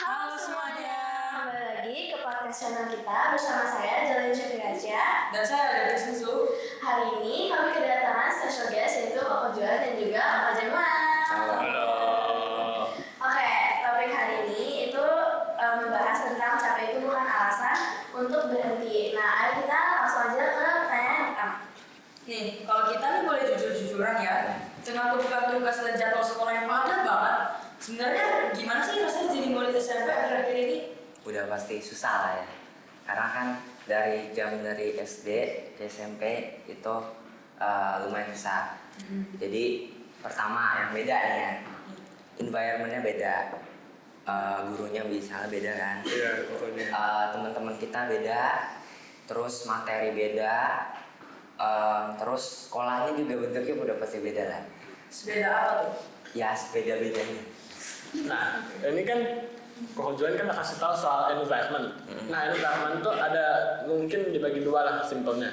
Halo semuanya. Kembali lagi ke podcast channel kita bersama saya Jalin Syafiraja. Dan saya dari Susu. Hari ini kami kedatangan special guest yaitu Koko Juan dan juga Koko Jamal. Halo. Oke, topik hari ini itu membahas tentang capek itu bukan alasan untuk berhenti. Nah, ayo kita langsung aja ke pertanyaan yang pertama. Nih, kalau kita nih boleh jujur-jujuran ya, dengan tugas dan jadwal sekolah yang padat banget, sebenarnya gimana sih rasanya jadi murid SMP akhir-akhir ini? Udah pasti susah lah ya. Karena kan dari SD ke SMP itu lumayan susah. Jadi pertama yang beda nih ya, environmentnya beda, gurunya misalnya beda kan. Iya, pokoknya. Teman-teman kita beda, terus materi beda, terus sekolahnya juga bentuknya udah pasti beda lah. Sebeda apa tuh? Ya beda-bedanya. Nah, ini kan Koko Juan kan kasih tahu soal environment. Nah, environment tuh ada mungkin dibagi dua lah simpelnya.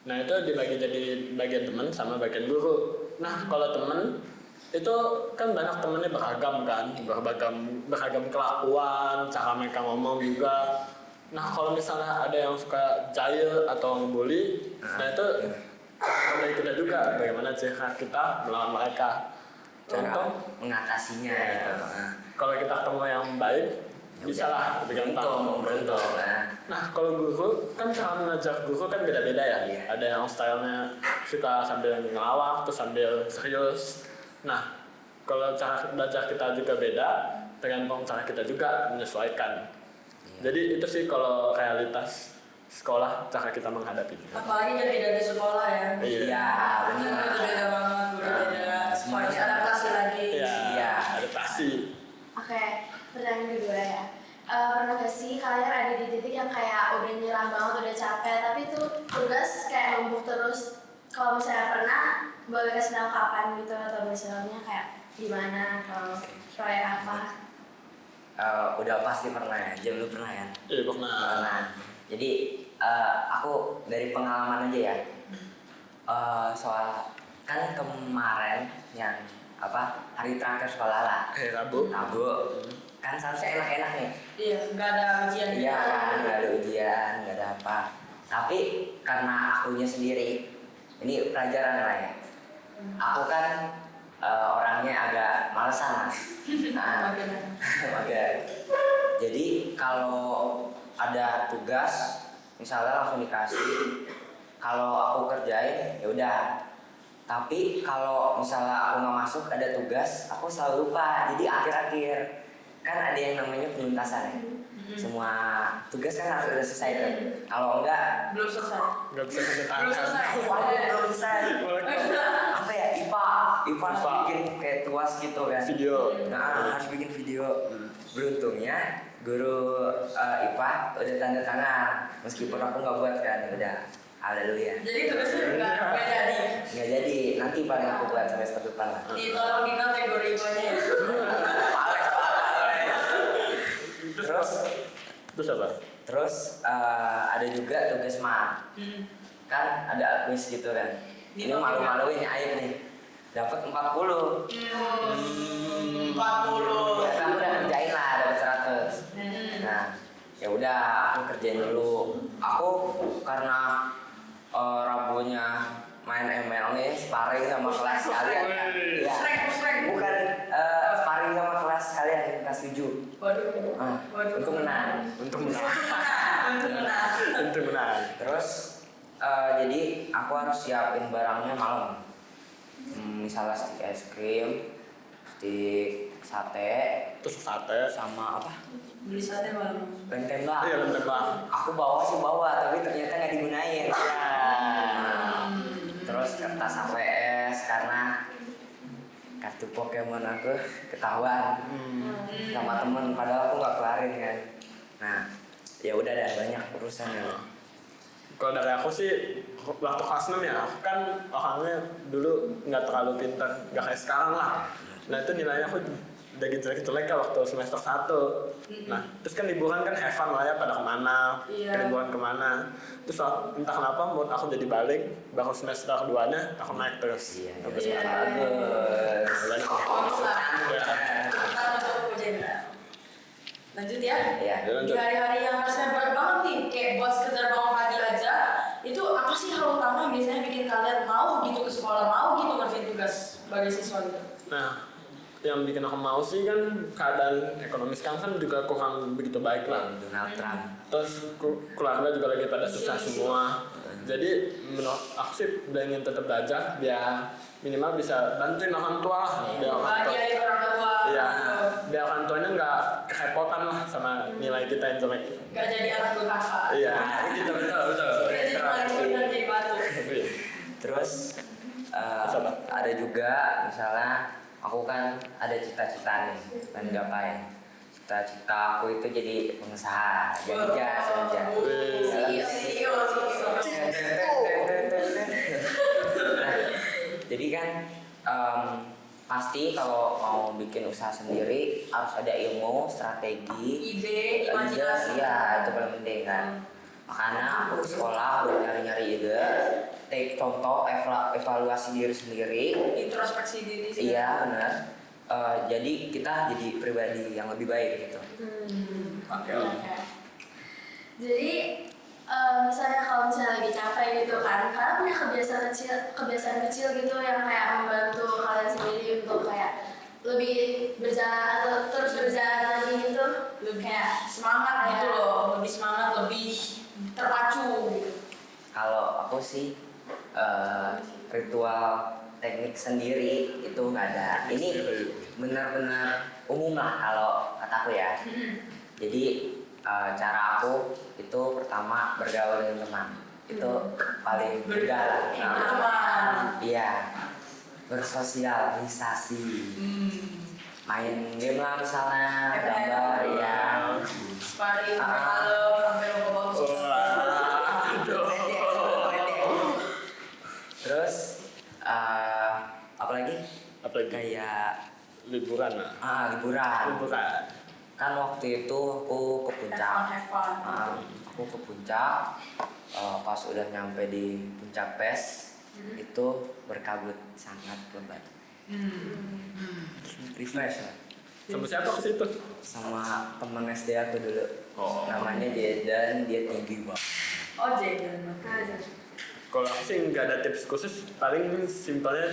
Nah, itu dibagi jadi bagian teman sama bagian guru. Nah, kalau teman itu kan banyak temennya beragam kan, beragam kelakuan, cara mereka ngomong juga. Nah, kalau misalnya ada yang suka jahil atau ngebully, nah itu dari kita juga bagaimana cara kita melawan mereka. Cara Contoh, mengatasinya ya, gitu. kalau kita ketemu yang baik, bisa lah beruntung. Nah, kalau guru, kan cara mengajar guru kan beda-beda ya. Iya. Ada yang stylenya suka sambil ngelawak, terus sambil serius. Nah, kalau cara belajar kita juga beda, tergantung cara kita juga menyesuaikan. Iya. Jadi itu sih kalau realitas sekolah, cara kita menghadapinya. Apalagi jadi dari sekolah ya. Iya, benar. Itu beda banget, udah beda. Harus adaptasi lagi. Iya, Iya. adaptasi. Oke, pertanyaan kedua ya. Pernah gak sih kalian ada di titik yang kayak udah nyerah banget, udah capek, tapi tuh tugas kayak numpuk terus? Kalau misalnya pernah, boleh kasih tahu kapan gitu atau misalnya kayak gimana atau proyek apa? Udah pasti pernah ya, Jam lu pernah kan? Iya, pernah. Pernah. Jadi aku dari pengalaman aja ya. Soal kan kemarin yang hari terakhir sekolah lah. Rabu. Kan seharusnya enak-enak nih. Iya, nggak ada ujian. Iya kan, nggak ada ujian, nggak ada apa. Tapi karena akunya sendiri, ini pelajaran lah ya. Aku kan orangnya agak malesan lah. Nah, agak. Jadi kalau ada tugas, misalnya langsung dikasih. Kalau aku kerjain, ya udah. Tapi kalau misalnya aku nggak masuk ada tugas, aku selalu lupa. Jadi akhir-akhir kan ada yang namanya penuntasan ya. Semua tugas kan harus udah selesai kan. Kalau enggak, Belum selesai. Nggak bisa tanda Belum tangan. selesai. waduh belum selesai. Apa ya, IPA harus IPA. bikin kayak tuas gitu kan. Video. Nah, harus bikin video. Beruntungnya guru IPA udah tanda tangan. Meskipun aku nggak buat kan, ya udah. Haleluya. Jadi tugasnya nggak jadi. Nggak jadi, nanti paling aku buat semester depan lah. Ditolong di kategori iguanya ya. Terus apa? Terus ada juga tugas mat. Kan ada kuis gitu kan. Ini malu-maluin air nih. Dapat 40. 40. Biasa aku udah kerjain lah, dapat 100. Nah, ya udah aku kerjain dulu. Aku karena Rabunya main ML nih, sparring sama kelas kalian kan. Ya. Srek. Bukan sparring sama kelas kalian kelas 7. Waduh. Untuk menang. Untuk menang. Untuk menang. Untuk menang. Terus jadi aku harus siapin barangnya malam. Misalnya stik es krim, stik sate, Terus sate. sama apa? Beli sate malam. Lem tembak. Iya, lem tembak. Aku bawa, tapi ternyata nggak digunain. Ya. Terus kertas HVS karena kartu Pokemon aku ketahuan sama temen, padahal aku nggak kelarin kan. Nah, ya udah ada banyak urusan ya. Kalau dari aku sih waktu kelas 6 ya, aku kan orangnya dulu nggak terlalu pintar, nggak kayak sekarang lah. Nah itu nilainya aku udah jelek-jelek ya waktu semester 1. Nah terus kan liburan kan have fun lah ya, pada kemana, Iya. liburan kemana. Terus entah kenapa mood aku jadi balik, baru semester 2-nya aku naik terus. Iya, Sampai iya. sekarang. Bagus. Banyak. Bagus lah. Ya. Kita untuk ujian. Lanjut ya. Iya. Di hari-hari yang rasanya berat banget nih, kayak buat sekedar bangun pagi aja, itu apa sih hal utama yang biasanya bikin kalian mau gitu ke sekolah, mau gitu ngerjain tugas sebagai siswa gitu? Nah, yang bikin aku mau sih kan keadaan ekonomi sekarang kan juga kurang begitu baik lah. Donald Trump. Terus keluarga juga lagi pada susah semua. Jadi menurut aku sih udah ingin tetap belajar biar minimal bisa bantuin orang tua lah. Biar orang tua, Bahagiain orang tua. iya, biar orang tuanya nggak kerepotan lah sama nilai kita yang jelek. Gak jadi anak durhaka. Iya, gitu betul. Jadi paling pintar jadi batu. Terus Siapa? ada juga misalnya aku kan ada cita-cita nih pengen gapai. Cita-cita aku itu jadi pengusaha, jadi jas aja. CEO. Nah, jadi kan pasti kalau mau bikin usaha sendiri harus ada ilmu, strategi, Ide, imajinasi. ya itu paling penting kan. Makanya aku ke sekolah buat nyari-nyari ide, take contoh, evaluasi diri sendiri. Introspeksi diri sih. Iya benar. Jadi kita jadi pribadi yang lebih baik gitu. Oke. Jadi misalnya kalau misalnya lagi capek gitu kan, kalian punya kebiasaan kecil gitu yang kayak membantu kalian sendiri untuk kayak lebih berjalan atau terus berjalan lagi gitu, Lebih kayak semangat gitu loh, lebih semangat, lebih terpacu gitu. Kalau aku sih ritual teknik sendiri itu nggak ada. Ini benar-benar umum lah kalau kataku ya. Jadi cara aku itu pertama bergaul dengan teman. Itu paling mudah lah. Teman. Iya. Bersosialisasi. Main game lah misalnya, gambar ya. Sparring sampai malam, sampai lupa bagus. Terus apa lagi? Apalagi Kayak liburan lah. liburan. Kan waktu itu aku ke puncak. Have fun. Aku ke puncak. Pas udah nyampe di puncak PES itu berkabut sangat lebat. Refresh lah. Sama siapa ke situ? Sama temen SD aku dulu. Oh. Namanya Jedan, dia tinggi banget. Oh Jaden. Kalau aku sih nggak ada tips khusus, paling simpelnya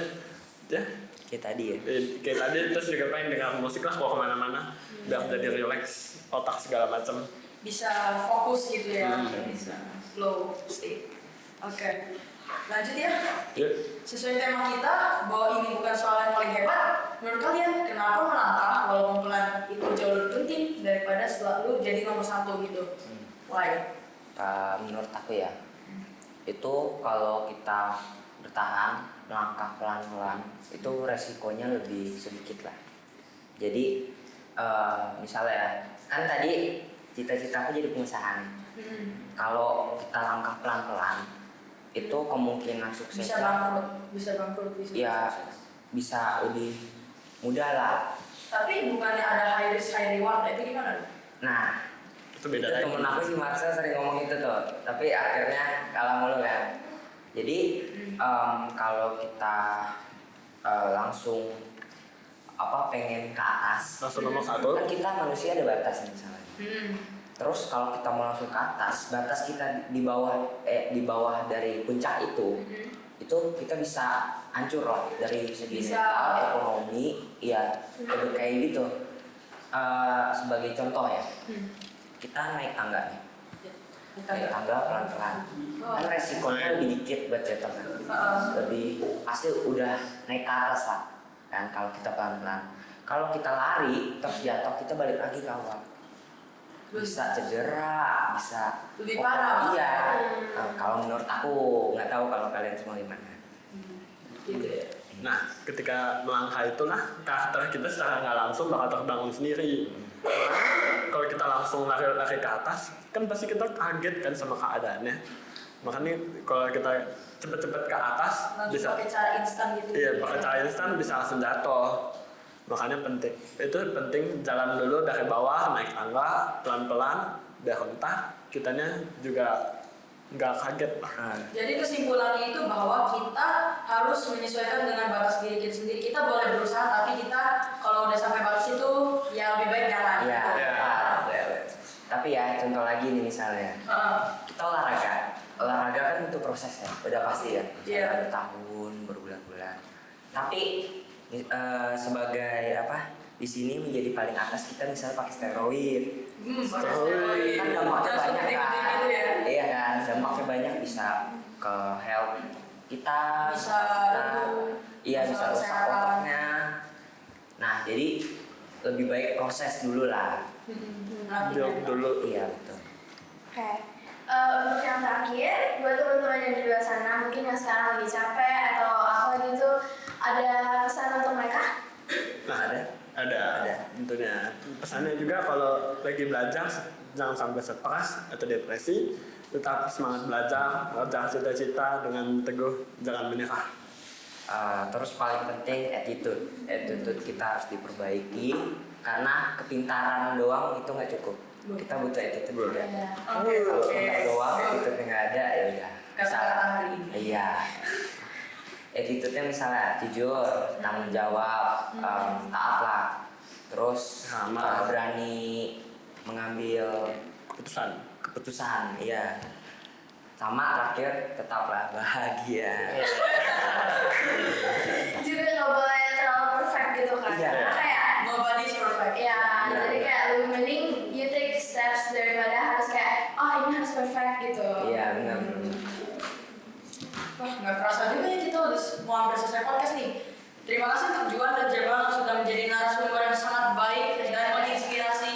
ya Kayak tadi ya. kayak tadi, terus juga pengen dengar musik lah kalau kemana-mana biar jadi relax otak segala macam. Bisa fokus gitu ya, bisa flow state. Oke. Lanjut ya. Ya, Sesuai tema kita, bahwa ini bukan soal yang paling hebat. Menurut kalian, kenapa melangkah walaupun pelan itu jauh lebih penting daripada selalu jadi nomor satu gitu? Why? Menurut aku ya, itu kalau kita bertahan melangkah pelan-pelan itu resikonya lebih sedikit lah. Jadi misalnya ya, kan tadi cita-citaku jadi pengusaha nih. Kalau kita langkah pelan-pelan itu kemungkinan suksesnya bisa bangkrut. ya bisa lebih mudah lah. Tapi bukannya ada high risk high reward, itu gimana? Nah, itu beda itu lagi. temen aku si Marcel sering ngomong itu tuh, tapi akhirnya kalah mulu kan. Jadi kalau kita langsung pengen ke atas, Langsung nomor satu. kan kita manusia ada batasnya misalnya. Terus kalau kita mau langsung ke atas, batas kita di bawah dari puncak itu kita bisa hancur lah dari segi Bisa. mental, ekonomi, ya lebih kayak gitu. Sebagai contoh ya, kita naik tangga nih. Naik tangga pelan-pelan. Kan resikonya lebih dikit buat jatuh kan. Lebih pasti udah naik ke atas lah. Kan kalau kita pelan-pelan. Kalau kita lari terus jatuh, kita balik lagi ke awal. Bisa cedera, bisa Lebih parah. Iya. Kalau menurut aku, nggak tahu kalau kalian semua gimana. Gitu ya. Nah, ketika melangkah itu nah karakter kita secara nggak langsung bakal terbangun sendiri. Kalau kita langsung lari ke atas, kan pasti kita kaget kan sama keadaannya. Makanya kalau kita cepet-cepet ke atas Langsung bisa, pakai cara instan gitu. iya pakai cara instan bisa langsung jatuh. Makanya penting jalan dulu dari bawah, naik tangga pelan-pelan biar entah kitanya juga nggak kaget lah. Jadi kesimpulannya itu bahwa kita harus menyesuaikan dengan batas diri kita sendiri. Kita boleh berusaha, tapi kita kalau udah sampai batas itu ya lebih baik jangan. Iya. Gitu. Iya. Tapi ya contoh lagi nih misalnya kita olahraga kan butuh proses ya, udah pasti ya. Iya. Ada tahun, berbulan-bulan. Tapi sebagai apa? Di sini menjadi paling atas kita misalnya pakai steroid. Steroid. Kan dampaknya Langsung banyak kan. gede-gede gitu ya. Iya kan, dampaknya banyak bisa ke health kita, Bisa kita, iya masalah bisa rusak kesehatan. otaknya. Nah jadi lebih baik proses dulu lah. Build dulu. Iya betul. Oke. Untuk yang terakhir, buat teman-teman yang di luar sana, mungkin yang sekarang lagi capek atau apa gitu, ada pesan untuk mereka? Nah Ada tentunya. Pesannya juga kalau lagi belajar jangan sampai stres atau depresi, tetap semangat belajar, kejar cita-cita dengan teguh, jangan menyerah. Terus paling penting attitude kita harus diperbaiki karena kepintaran doang itu nggak cukup. Kita butuh attitude juga. Ya. Kalau pintar doang attitude nggak ada ya udah. Kata-kata hari ini. Iya. Attitude-nya misalnya jujur, tanggung jawab, taat lah. Terus Sama. berani mengambil keputusan, iya. Sama terakhir tetaplah bahagia. Juga nggak boleh terlalu perfect gitu kan? Iya. Karena kayak Nobody's perfect. ya, Iya. jadi kayak lebih mending you take steps daripada harus kayak ini harus perfect gitu. Iya benar. Wah, nggak kerasa juga ya kita udah mau hampir selesai podcast nih. Terima kasih untuk Juan dan Jerman yang sudah menjadi narasumber yang sangat baik dan menginspirasi.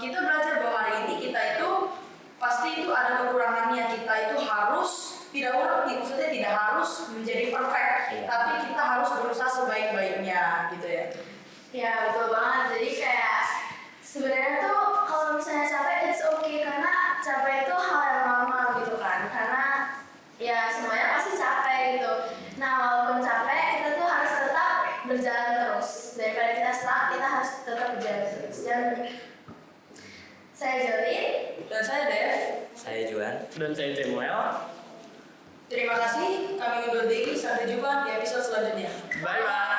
Kita belajar bahwa hari ini kita itu pasti itu ada kekurangannya. Kita itu harus maksudnya tidak harus menjadi perfect, Iya. tapi kita harus berusaha sebaik-baiknya, gitu ya. Ya betul banget. Jadi kayak sebenarnya tuh kalau misalnya capek it's okay karena capek itu hal yang normal gitu kan. Karena ya semuanya pasti capek gitu. Nah walaupun capek kita tuh harus tetap berjalan terus. Daripada kita stuck kita harus tetap berjalan terus. Saya Jolin. Dan saya Dev. Saya Juan. Dan saya Jemuel. Terima kasih. Kami undur diri. Sampai jumpa di episode selanjutnya. Bye bye.